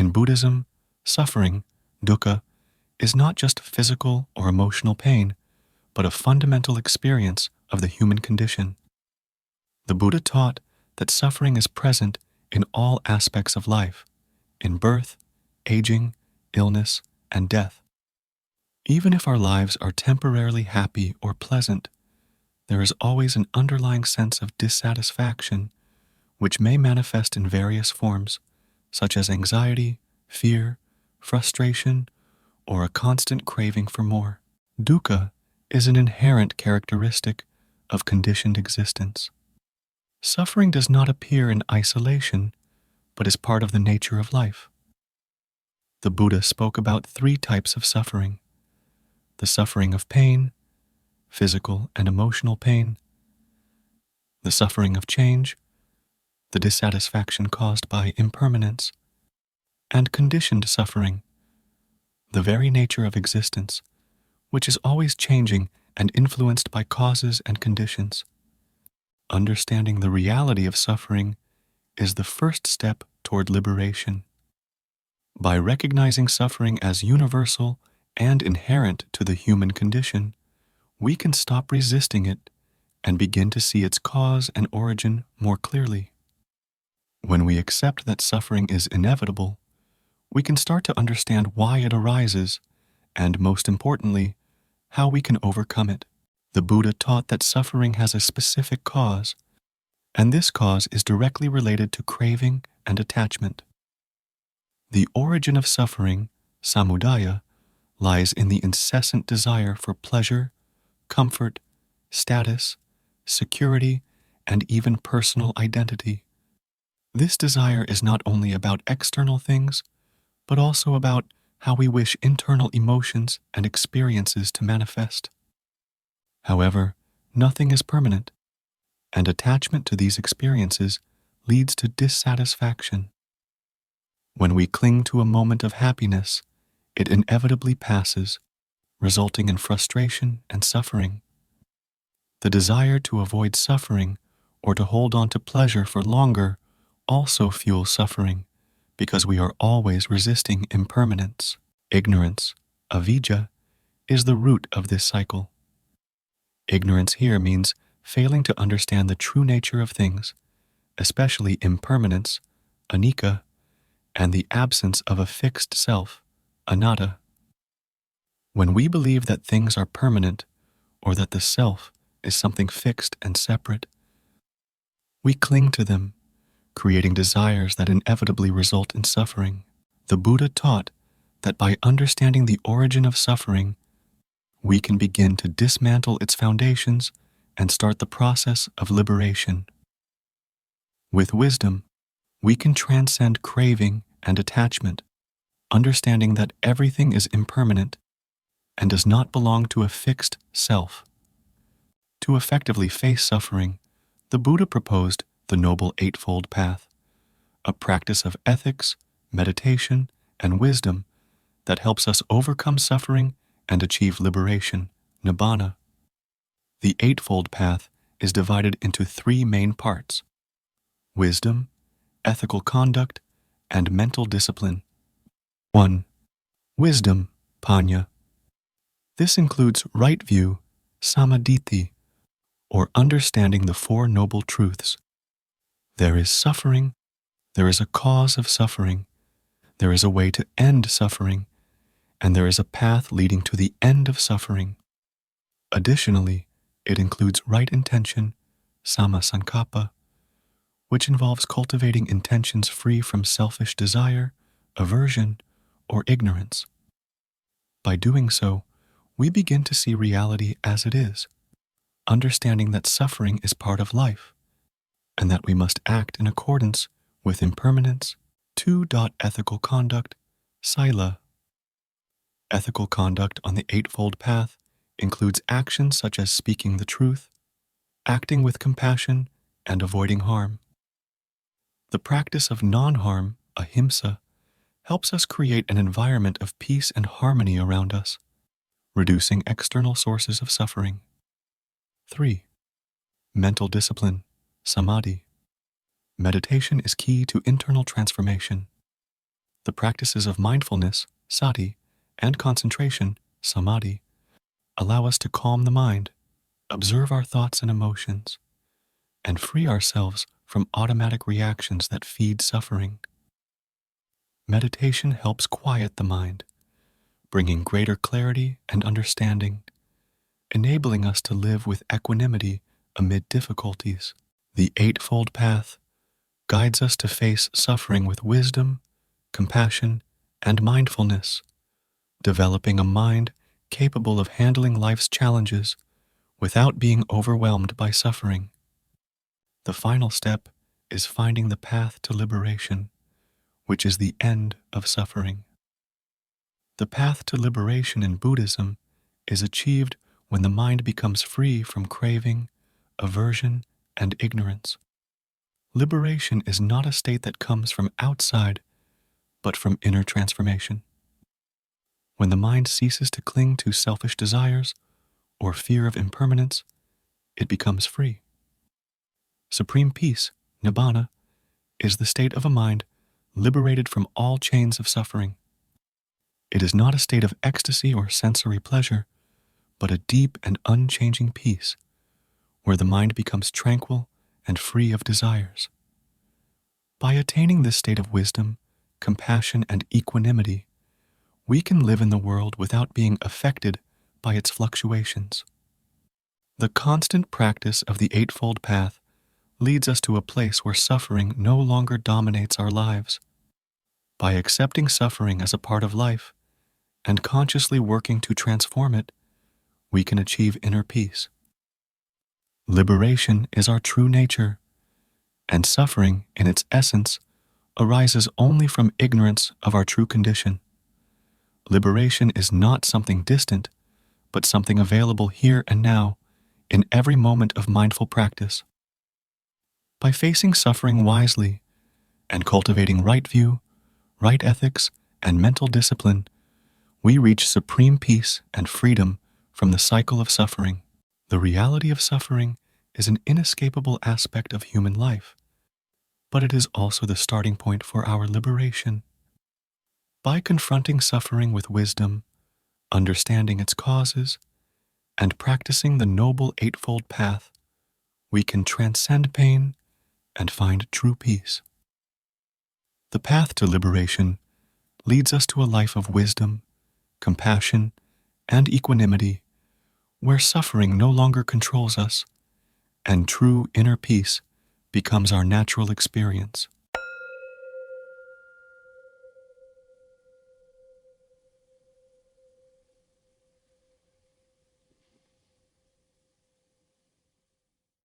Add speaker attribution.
Speaker 1: In Buddhism, suffering, dukkha, is not just physical or emotional pain, but a fundamental experience of the human condition. The Buddha taught that suffering is present in all aspects of life, in birth, aging, illness, and death. Even if our lives are temporarily happy or pleasant, there is always an underlying sense of dissatisfaction, which may manifest in various forms, such as anxiety, fear, frustration, or a constant craving for more. Dukkha is an inherent characteristic of conditioned existence. Suffering does not appear in isolation, but is part of the nature of life. The Buddha spoke about 3 types of suffering: the suffering of pain, physical and emotional pain; the suffering of change, the dissatisfaction caused by impermanence; and conditioned suffering, the very nature of existence, which is always changing and influenced by causes and conditions. Understanding the reality of suffering is the first step toward liberation. By recognizing suffering as universal and inherent to the human condition, we can stop resisting it and begin to see its cause and origin more clearly. When we accept that suffering is inevitable, we can start to understand why it arises and, most importantly, how we can overcome it. The Buddha taught that suffering has a specific cause, and this cause is directly related to craving and attachment. The origin of suffering, samudaya, lies in the incessant desire for pleasure, comfort, status, security, and even personal identity. This desire is not only about external things, but also about how we wish internal emotions and experiences to manifest. However, nothing is permanent, and attachment to these experiences leads to dissatisfaction. When we cling to a moment of happiness, it inevitably passes, resulting in frustration and suffering. The desire to avoid suffering or to hold on to pleasure for longer also fuels suffering, because we are always resisting impermanence. Ignorance, avijja, is the root of this cycle. Ignorance here means failing to understand the true nature of things, especially impermanence, anicca, and the absence of a fixed self, anatta. When we believe that things are permanent, or that the self is something fixed and separate, we cling to them, creating desires that inevitably result in suffering. The Buddha taught that by understanding the origin of suffering, we can begin to dismantle its foundations and start the process of liberation. With wisdom, we can transcend craving and attachment, understanding that everything is impermanent and does not belong to a fixed self. To effectively face suffering, the Buddha proposed the Noble Eightfold Path, a practice of ethics, meditation, and wisdom that helps us overcome suffering and achieve liberation, nibbana. The Eightfold Path is divided into 3 main parts: wisdom, ethical conduct, and mental discipline. 1. Wisdom, panya. This includes right view, samadhi, or understanding the 4 noble truths. There is suffering, there is a cause of suffering, there is a way to end suffering, and there is a path leading to the end of suffering. Additionally, it includes right intention, sammasankappa, which involves cultivating intentions free from selfish desire, aversion, or ignorance. By doing so, we begin to see reality as it is, understanding that suffering is part of life, and that we must act in accordance with impermanence. 2. Ethical conduct, sila. Ethical conduct on the Eightfold Path includes actions such as speaking the truth, acting with compassion, and avoiding harm. The practice of non-harm, ahimsa, helps us create an environment of peace and harmony around us, reducing external sources of suffering. 3. Mental discipline, samadhi. Meditation is key to internal transformation. The practices of mindfulness, sati, and concentration, samadhi, allow us to calm the mind, observe our thoughts and emotions, and free ourselves from automatic reactions that feed suffering. Meditation helps quiet the mind, bringing greater clarity and understanding, enabling us to live with equanimity amid difficulties. The Eightfold Path guides us to face suffering with wisdom, compassion, and mindfulness, developing a mind capable of handling life's challenges without being overwhelmed by suffering. The final step is finding the path to liberation, which is the end of suffering. The path to liberation in Buddhism is achieved when the mind becomes free from craving, aversion, and ignorance. Liberation is not a state that comes from outside, but from inner transformation. When the mind ceases to cling to selfish desires or fear of impermanence, it becomes free. Supreme peace, nibbana, is the state of a mind liberated from all chains of suffering. It is not a state of ecstasy or sensory pleasure, but a deep and unchanging peace, where the mind becomes tranquil and free of desires. By attaining this state of wisdom, compassion, and equanimity, we can live in the world without being affected by its fluctuations. The constant practice of the Eightfold Path leads us to a place where suffering no longer dominates our lives. By accepting suffering as a part of life and consciously working to transform it, we can achieve inner peace. Liberation is our true nature, and suffering, in its essence, arises only from ignorance of our true condition. Liberation is not something distant, but something available here and now, in every moment of mindful practice. By facing suffering wisely and cultivating right view, right ethics, and mental discipline, we reach supreme peace and freedom from the cycle of suffering. The reality of suffering is an inescapable aspect of human life, but it is also the starting point for our liberation. By confronting suffering with wisdom, understanding its causes, and practicing the Noble Eightfold Path, we can transcend pain and find true peace. The path to liberation leads us to a life of wisdom, compassion, and equanimity, where suffering no longer controls us, and true inner peace becomes our natural experience.